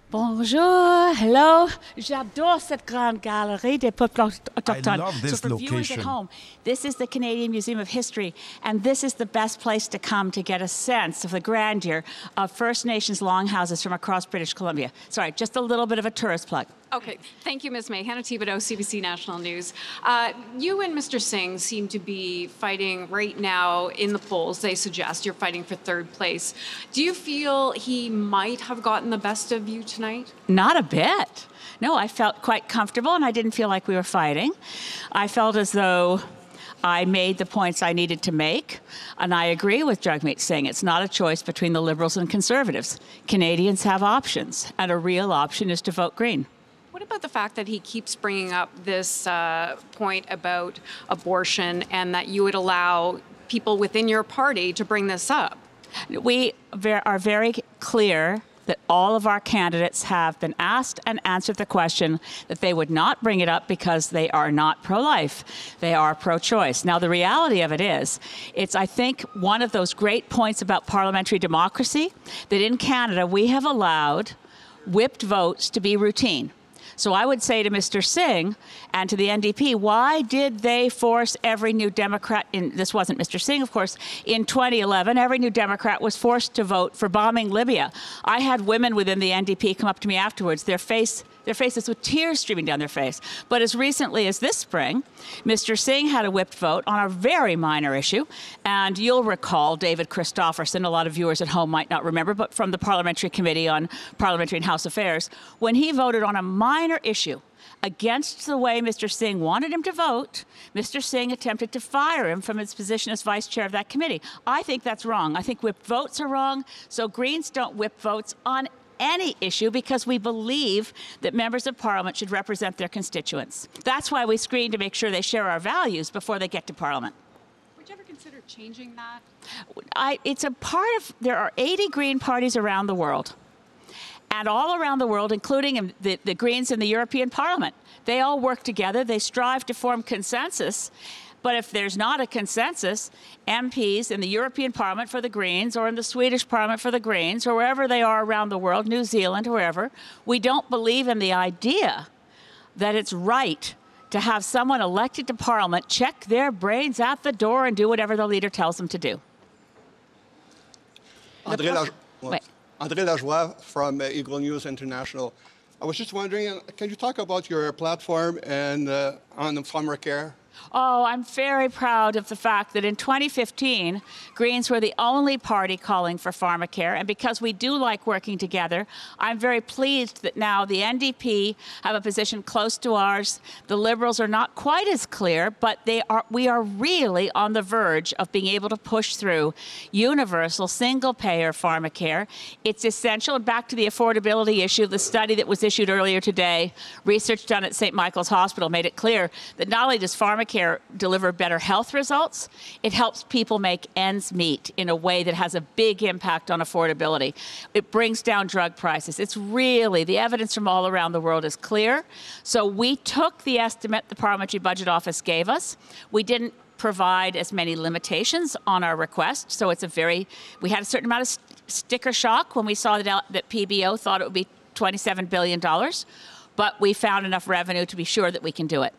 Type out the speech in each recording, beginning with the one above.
Bonjour, hello. J'adore cette grande galerie des peuples autochtones. I love this so for viewers at location. home, this is the Canadian Museum of History, and this is the best place to come to get a sense of the grandeur of First Nations longhouses from across British Columbia. Sorry, just a little bit of a tourist plug. Okay, thank you, Ms. May. Hannah Thibodeau, CBC National News. You and Mr. Singh seem to be fighting right now in the polls. They suggest you're fighting for third place. Do you feel he might have gotten the best of you tonight? Not a bit. No, I felt quite comfortable, and I didn't feel like we were fighting. I felt as though I made the points I needed to make, and I agree with Jagmeet Singh. It's not a choice between the Liberals and Conservatives. Canadians have options, and a real option is to vote Green. What about the fact that he keeps bringing up this point about abortion and that you would allow people within your party to bring this up? We are very clear that all of our candidates have been asked and answered the question that they would not bring it up because they are not pro-life. They are pro-choice. Now, the reality of it is, it's, I think, one of those great points about parliamentary democracy that in Canada we have allowed whipped votes to be routine. So I would say to Mr. Singh and to the NDP, why did they force every new Democrat, this wasn't Mr. Singh, of course, in 2011, every new Democrat was forced to vote for bombing Libya. I had women within the NDP come up to me afterwards, their faces with tears streaming down their face. But as recently as this spring, Mr. Singh had a whipped vote on a very minor issue. And you'll recall David Christopherson, a lot of viewers at home might not remember, but from the Parliamentary Committee on Parliamentary and House Affairs, when he voted on a minor issue against the way Mr. Singh wanted him to vote, Mr. Singh attempted to fire him from his position as vice chair of that committee. I think that's wrong. I think whipped votes are wrong. So Greens don't whip votes on any issue because we believe that members of Parliament should represent their constituents. That's why we screen to make sure they share our values before they get to Parliament. Would you ever consider changing that? It's a part of, there are 80 Green parties around the world. And all around the world, including the Greens in the European Parliament, they all work together. They strive to form consensus. But if there's not a consensus, MPs in the European Parliament for the Greens or in the Swedish Parliament for the Greens or wherever they are around the world, New Zealand, wherever, we don't believe in the idea that it's right to have someone elected to Parliament check their brains at the door and do whatever the leader tells them to do. André Lajoie from Eagle News International. I was just wondering, can you talk about your platform and on pharmacare? Oh, I'm very proud of the fact that in 2015, Greens were the only party calling for pharmacare. And because we do like working together, I'm very pleased that now the NDP have a position close to ours. The Liberals are not quite as clear, but we are really on the verge of being able to push through universal single-payer pharmacare. It's essential. And back to the affordability issue, the study that was issued earlier today, research done at St. Michael's Hospital made it clear that not only does pharmacare deliver better health results, it helps people make ends meet in a way that has a big impact on affordability. It brings down drug prices. It's really, the evidence from all around the world is clear. So we took the estimate the Parliamentary Budget Office gave us. We didn't provide as many limitations on our request. So it's we had a certain amount of sticker shock when we saw that PBO thought it would be $27 billion. But we found enough revenue to be sure that we can do it.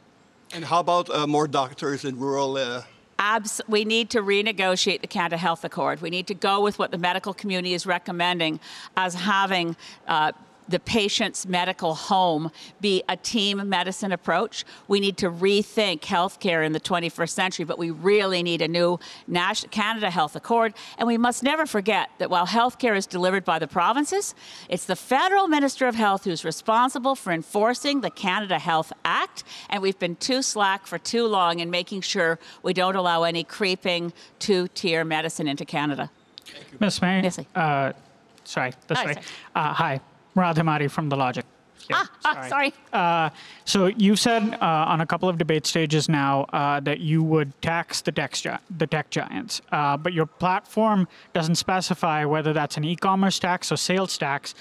And how about more doctors in rural? We need to renegotiate the Canada Health Accord. We need to go with what the medical community is recommending as having the patient's medical home be a team medicine approach. We need to rethink healthcare in the 21st century, but we really need a new Canada Health Accord. And we must never forget that while healthcare is delivered by the provinces, it's the Federal Minister of Health who's responsible for enforcing the Canada Health Act. And we've been too slack for too long in making sure we don't allow any creeping two-tier medicine into Canada. Ms. May, Yes, sorry, this way. sorry. Hi, Murad Hamadi from The Logic. Yeah, sorry. So you've said on a couple of debate stages now that you would tax the tech giants, but your platform doesn't specify whether that's an e-commerce tax or sales tax,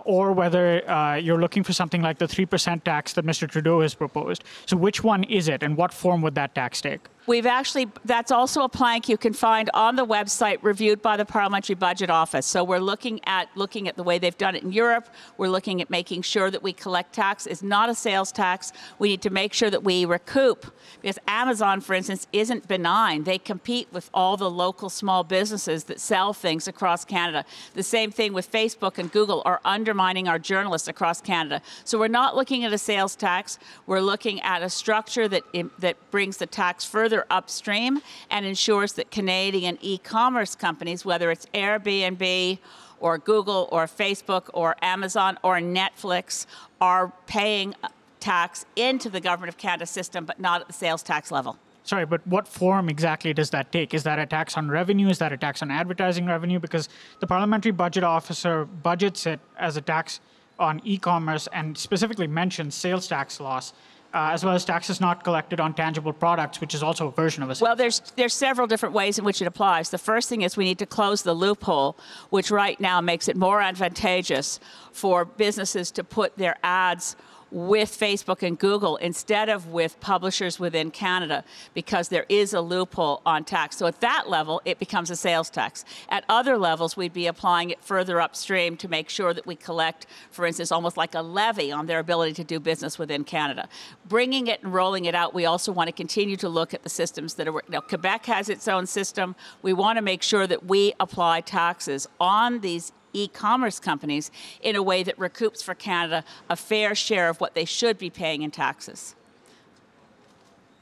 or whether you're looking for something like the 3% tax that Mr. Trudeau has proposed. So which one is it, and what form would that tax take? That's also a plank you can find on the website reviewed by the Parliamentary Budget Office. So we're looking at the way they've done it in Europe. We're looking at making sure that we collect tax. It's not a sales tax. We need to make sure that we recoup, because Amazon, for instance, isn't benign. They compete with all the local small businesses that sell things across Canada. The same thing with Facebook and Google are undermining our journalists across Canada. So we're not looking at a sales tax. We're looking at a structure that brings the tax further upstream and ensures that Canadian e-commerce companies, whether it's Airbnb or Google or Facebook or Amazon or Netflix, are paying tax into the Government of Canada system, but not at the sales tax level. Sorry, but what form exactly does that take? Is that a tax on revenue? Is that a tax on advertising revenue? Because the Parliamentary Budget Officer budgets it as a tax on e-commerce and specifically mentions sales tax loss, as well as taxes not collected on tangible products, which is also a version of a sales Well, there's several different ways in which it applies. The first thing is we need to close the loophole, which right now makes it more advantageous for businesses to put their ads with Facebook and Google instead of with publishers within Canada, because there is a loophole on tax. So at that level, it becomes a sales tax. At other levels, we'd be applying it further upstream to make sure that we collect, for instance, almost like a levy on their ability to do business within Canada. Bringing it and rolling it out, we also want to continue to look at the systems that are, now Quebec has its own system. We want to make sure that we apply taxes on these e-commerce companies in a way that recoups for Canada a fair share of what they should be paying in taxes.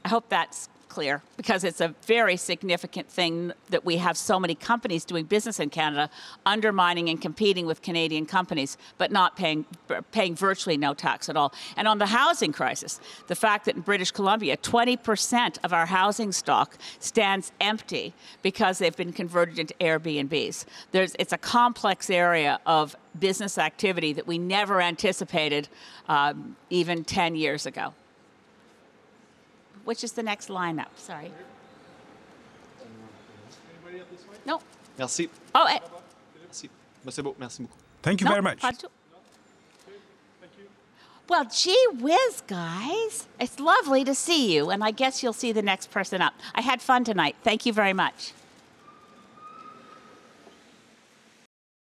I hope that's clear, because it's a very significant thing that we have so many companies doing business in Canada undermining and competing with Canadian companies, but not paying virtually no tax at all. And on the housing crisis, the fact that in British Columbia, 20% of our housing stock stands empty because they've been converted into Airbnbs. It's a complex area of business activity that we never anticipated even 10 years ago. Which is the next lineup? Sorry. No. Merci. Oh, Merci. C'est beau. Merci beaucoup. Thank you very much. Well, gee whiz, guys. It's lovely to see you, and I guess you'll see the next person up. I had fun tonight. Thank you very much.